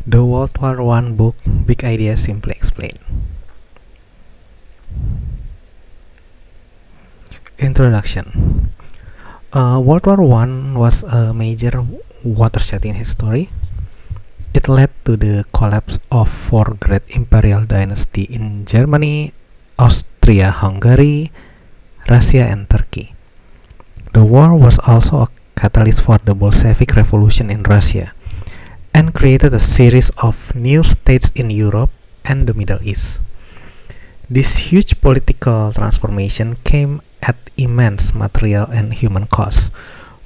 The World War One book, Big Ideas Simply Explained. Introduction. World War One was a major watershed in history. It led to the collapse of four great imperial dynasties in Germany, Austria-Hungary, Russia, and Turkey. The war was also a catalyst for the Bolshevik Revolution in Russia, and created a series of new states in Europe and the Middle East. This huge political transformation came at immense material and human cost,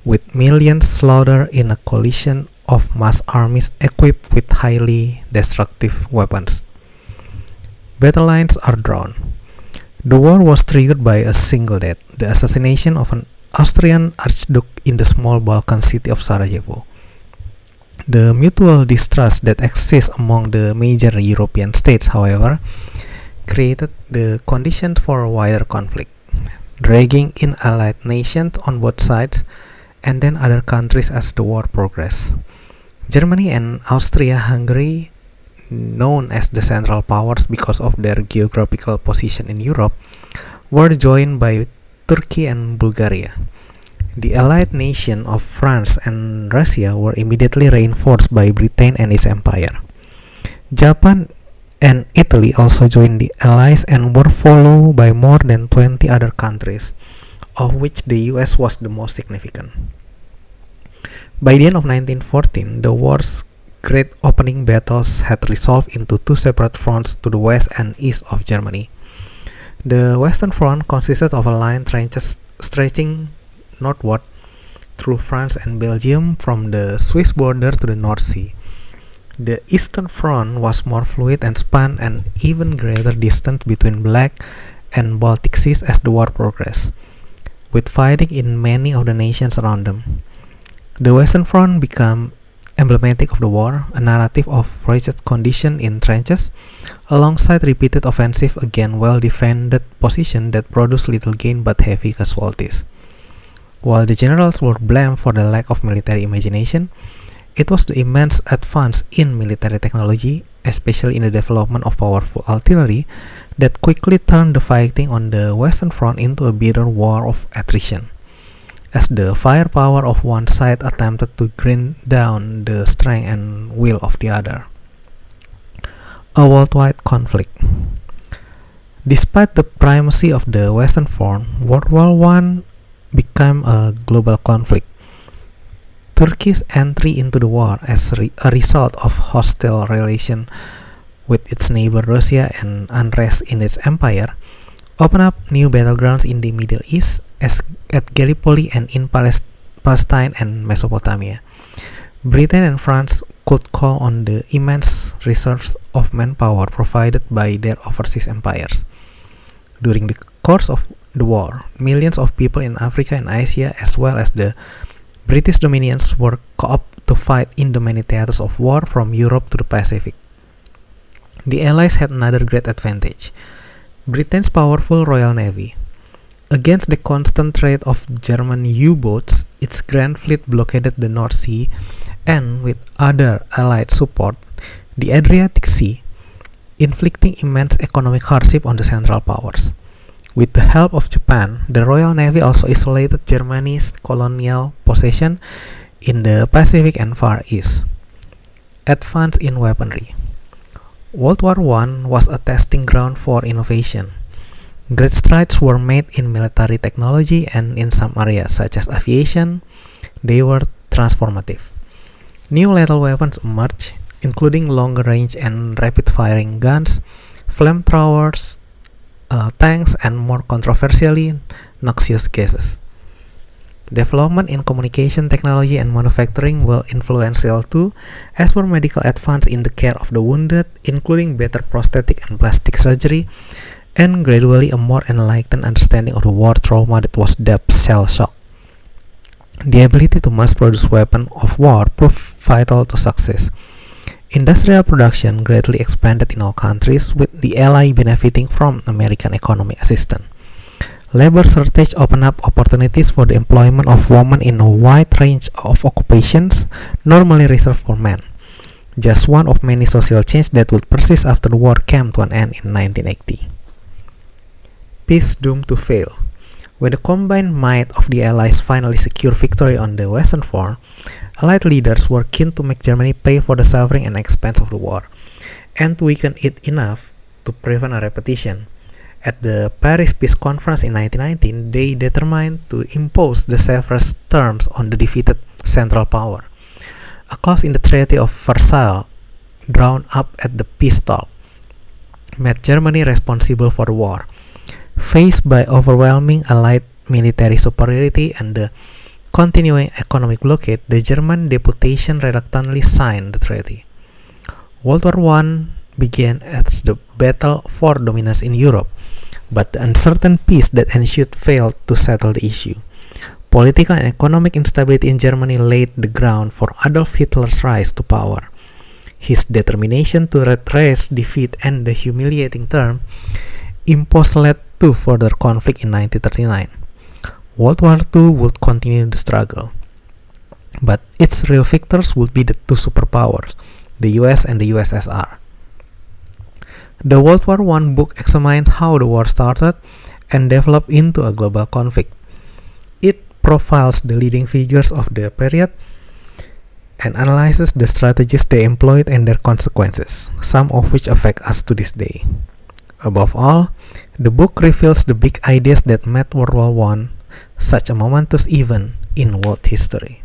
with millions slaughtered in a coalition of mass armies equipped with highly destructive weapons. Battle lines are drawn. The war was triggered by a single death, the assassination of an Austrian archduke in the small Balkan city of Sarajevo. The mutual distrust that exists among the major European states, however, created the conditions for wider conflict, dragging in allied nations on both sides and then other countries as the war progressed. Germany and Austria-Hungary, known as the Central Powers because of their geographical position in Europe, were joined by Turkey and Bulgaria. The allied nations of France and Russia were immediately reinforced by Britain and its empire. Japan and Italy also joined the allies and were followed by more than 20 other countries, of which the US was the most significant. By the end of 1914, the war's great opening battles had resolved into two separate fronts to the west and east of Germany. The Western Front consisted of a line trenches stretching northward through France and Belgium from the Swiss border to the North Sea. The Eastern Front was more fluid and spanned an even greater distance between Black and Baltic Seas as the war progressed, with fighting in many of the nations around them. The Western Front became emblematic of the war, a narrative of wretched condition in trenches, alongside repeated offensive against well-defended positions that produced little gain but heavy casualties. While the generals were blamed for the lack of military imagination, it was the immense advance in military technology, especially in the development of powerful artillery, that quickly turned the fighting on the Western Front into a bitter war of attrition, as the firepower of one side attempted to grind down the strength and will of the other. A worldwide conflict. Despite the primacy of the Western Front, World War I became a global conflict. Turkey's entry into the war as a result of hostile relations with its neighbor Russia and unrest in its empire opened up new battlegrounds in the Middle East, as at Gallipoli and in Palestine and Mesopotamia. Britain and France could call on the immense reserves of manpower provided by their overseas empires. During the course of the war, millions of people in Africa and Asia, as well as the British dominions, were co-opted to fight in the many theaters of war from Europe to the Pacific. The Allies had another great advantage: Britain's powerful Royal Navy. Against the constant threat of German U-boats, its Grand Fleet blockaded the North Sea, and with other Allied support, the Adriatic Sea, inflicting immense economic hardship on the Central Powers. With the help of Japan, the Royal Navy also isolated Germany's colonial possession in the Pacific and Far East. Advance in weaponry. World War I was a testing ground for innovation. Great strides were made in military technology, and in some areas, such as aviation, they were transformative. New lethal weapons emerged, including longer-range and rapid-firing guns, flamethrowers, tanks, and more controversially, noxious gases. Development in communication technology and manufacturing were influential too, as were medical advance in the care of the wounded, including better prosthetic and plastic surgery, and gradually a more enlightened understanding of the war trauma that was depth shell shock. The ability to mass produce weapons of war proved vital to success. Industrial production greatly expanded in all countries, with the Allies benefiting from American economic assistance. Labor shortage opened up opportunities for the employment of women in a wide range of occupations normally reserved for men. just one of many social changes that would persist after the war came to an end in 1980. Peace doomed to fail. When the combined might of the Allies finally secured victory on the Western Front, Allied leaders were keen to make Germany pay for the suffering and expense of the war, and to weaken it enough to prevent a repetition. At the Paris Peace Conference in 1919, they determined to impose the severest terms on the defeated Central Power. A clause in the Treaty of Versailles, drawn up at the peace talk, made Germany responsible for the war. Faced by overwhelming Allied military superiority and the continuing economic blockade, the German deputation reluctantly signed the treaty. World War I began as the battle for dominance in Europe, but the uncertain peace that ensued failed to settle the issue. Political and economic instability in Germany laid the ground for Adolf Hitler's rise to power. His determination to retrace defeat and the humiliating term imposed led to further conflict in 1939. World War II would continue the struggle, but its real victors would be the two superpowers, the US and the USSR. The World War I book examines how the war started and developed into a global conflict. It profiles the leading figures of the period and analyzes the strategies they employed and their consequences, some of which affect us to this day. Above all, the book reveals the big ideas that made World War I such a momentous event in world history.